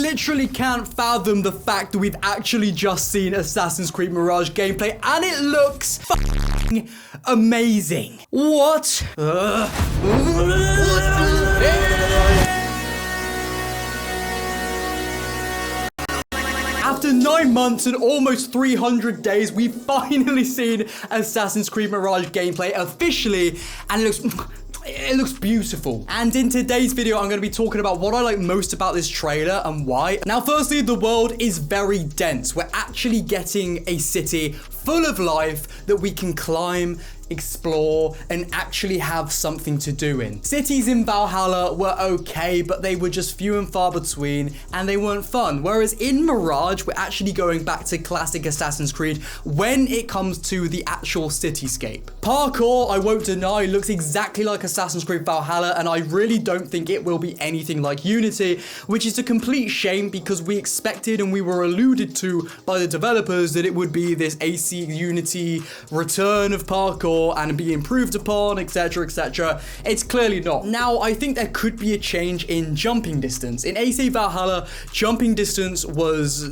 literally can't fathom the fact that we've actually just seen Assassin's Creed Mirage gameplay and it looks f***ing amazing. What? After 9 months and almost 300 days, we've finally seen Assassin's Creed Mirage gameplay officially, and it looks beautiful. And in today's video, I'm going to be talking about what I like most about this trailer and why. Now, firstly, the world is very dense. We're actually getting a city full of life that we can climb, explore, and actually have something to do in. Cities in Valhalla were okay, but they were just few and far between, and they weren't fun. Whereas in Mirage, we're actually going back to classic Assassin's Creed when it comes to the actual cityscape. Parkour, I won't deny, looks exactly like Assassin's Creed Valhalla, and I really don't think it will be anything like Unity, which is a complete shame because we expected and we were alluded to by the developers that it would be this AC Unity return of parkour and be improved upon, etc, etc. It's clearly not. Now, I think there could be a change in jumping distance. In AC Valhalla, jumping distance was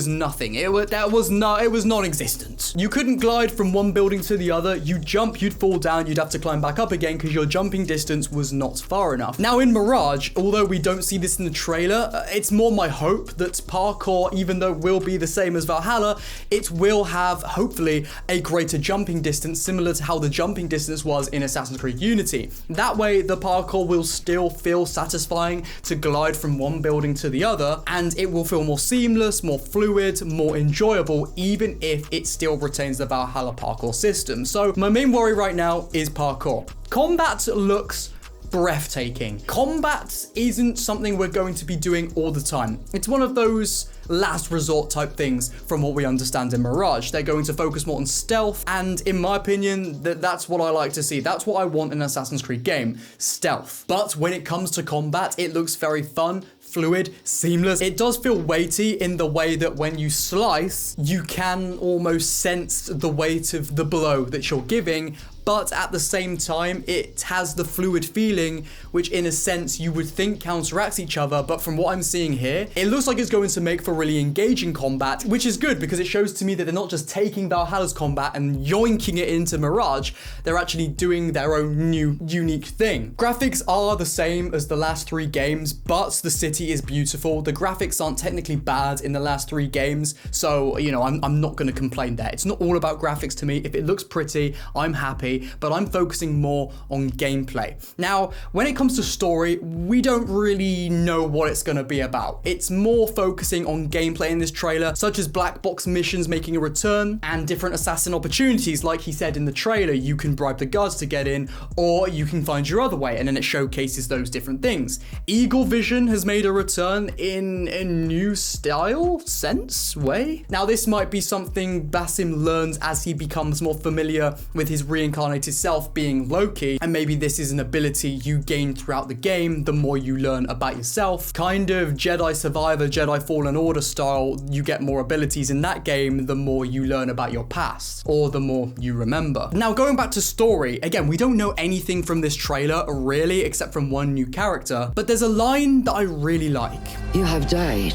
nothing. It was non-existent. You couldn't glide from one building to the other. You'd jump, you'd fall down, you'd have to climb back up again because your jumping distance was not far enough. Now in Mirage, although we don't see this in the trailer, it's more my hope that parkour, even though it will be the same as Valhalla, it will have, hopefully, a greater jumping distance similar to how the jumping distance was in Assassin's Creed Unity. That way, the parkour will still feel satisfying to glide from one building to the other, and it will feel more seamless, more fluid, more enjoyable, even if it still retains the Valhalla parkour system. So my main worry right now is parkour. Combat looks breathtaking. Combat isn't something we're going to be doing all the time. It's one of those last resort type things from what we understand in Mirage. They're going to focus more on stealth, and in my opinion, that's what I like to see. That's what I want in an Assassin's Creed game, stealth. But when it comes to combat, it looks very fun, fluid, seamless. It does feel weighty in the way that when you slice, you can almost sense the weight of the blow that you're giving, but at the same time, it has the fluid feeling, which in a sense you would think counteracts each other, but from what I'm seeing here, it looks like it's going to make for really engaging combat, which is good because it shows to me that they're not just taking Valhalla's combat and yoinking it into Mirage, they're actually doing their own new, unique thing. Graphics are the same as the last 3 games, but the city is beautiful. The graphics aren't technically bad in the last 3 games, so, you know, I'm not going to complain there. It's not all about graphics to me. If it looks pretty, I'm happy, but I'm focusing more on gameplay. Now, when it comes to story, we don't really know what it's going to be about. It's more focusing on gameplay in this trailer, such as black box missions making a return and different assassin opportunities. Like he said in the trailer, you can bribe the guards to get in, or you can find your other way, and then it showcases those different things. Eagle Vision has made a return in a new style, sense, way. Now, this might be something Basim learns as he becomes more familiar with his reincarnated self being Loki, and maybe this is an ability you gain throughout the game the more you learn about yourself. Kind of Jedi Survivor, Jedi Fallen Order style, you get more abilities in that game the more you learn about your past, or the more you remember. Now, going back to story, again, we don't know anything from this trailer, really, except from one new character, but there's a line that I really like. You have died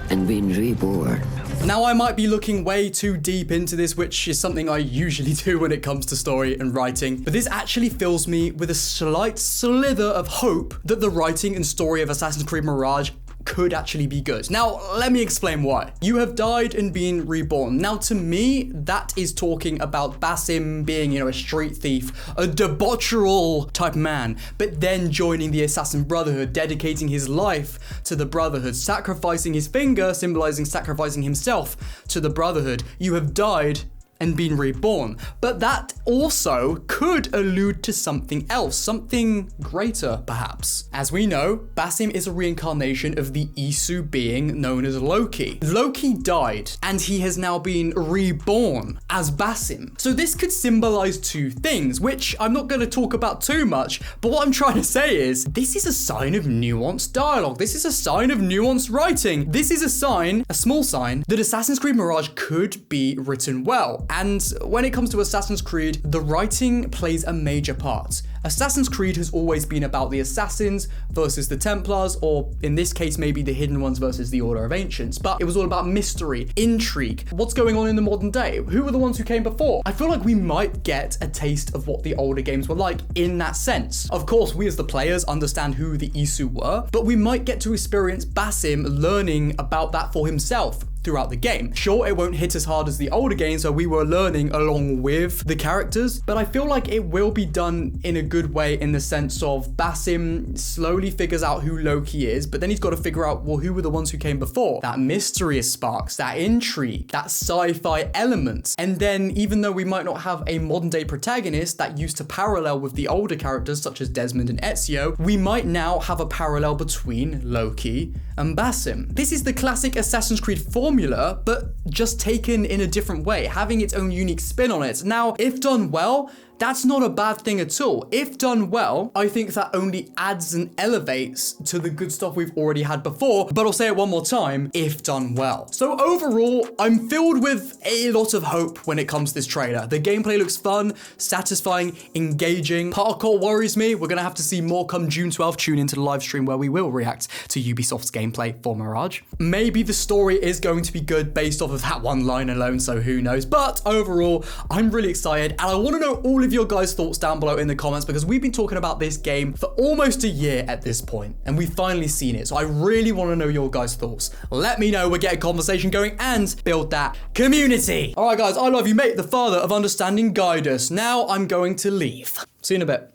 and been reborn. Now, I might be looking way too deep into this, which is something I usually do when it comes to story and writing, but this actually fills me with a slight slither of hope that the writing and story of Assassin's Creed Mirage could actually be good. Now, let me explain why. You have died and been reborn. Now, to me, that is talking about Basim being, a street thief, a debaucherous type man, but then joining the Assassin Brotherhood, dedicating his life to the Brotherhood, sacrificing his finger, symbolizing sacrificing himself to the Brotherhood. You have died and been reborn. But that also could allude to something else, something greater, perhaps. As we know, Basim is a reincarnation of the Isu being known as Loki. Loki died, and he has now been reborn as Basim. So this could symbolize 2 things, which I'm not going to talk about too much, but what I'm trying to say is, this is a sign of nuanced dialogue. This is a sign of nuanced writing. This is a sign, a small sign, that Assassin's Creed Mirage could be written well. And when it comes to Assassin's Creed, the writing plays a major part. Assassin's Creed has always been about the assassins versus the Templars, or in this case, maybe the Hidden Ones versus the Order of Ancients, but it was all about mystery, intrigue, what's going on in the modern day, who were the ones who came before. I feel like we might get a taste of what the older games were like in that sense. Of course, we as the players understand who the Isu were, but we might get to experience Basim learning about that for himself throughout the game. Sure, it won't hit as hard as the older games where we were learning along with the characters, but I feel like it will be done in a good way in the sense of Basim slowly figures out who Loki is, but then he's got to figure out, well, who were the ones who came before? That mystery sparks, that intrigue, that sci-fi element. And then even though we might not have a modern day protagonist that used to parallel with the older characters such as Desmond and Ezio, we might now have a parallel between Loki and Basim. This is the classic Assassin's Creed formula, but just taken in a different way, having its own unique spin on it. Now, if done well, that's not a bad thing at all. If done well, I think that only adds and elevates to the good stuff we've already had before, but I'll say it one more time, if done well. So overall, I'm filled with a lot of hope when it comes to this trailer. The gameplay looks fun, satisfying, engaging. Parkour worries me. We're gonna have to see more come June 12th. Tune into the live stream where we will react to Ubisoft's gameplay for Mirage. Maybe the story is going to be good based off of that one line alone, so who knows? But overall, I'm really excited, and I wanna know all of your guys' thoughts down below in the comments, because we've been talking about this game for almost a year at this point, and we've finally seen it. So I really want to know your guys' thoughts. Let me know, we'll get a conversation going and build that community. All right, guys, I love you, mate. The father of understanding, guide us. Now I'm going to leave. See you in a bit.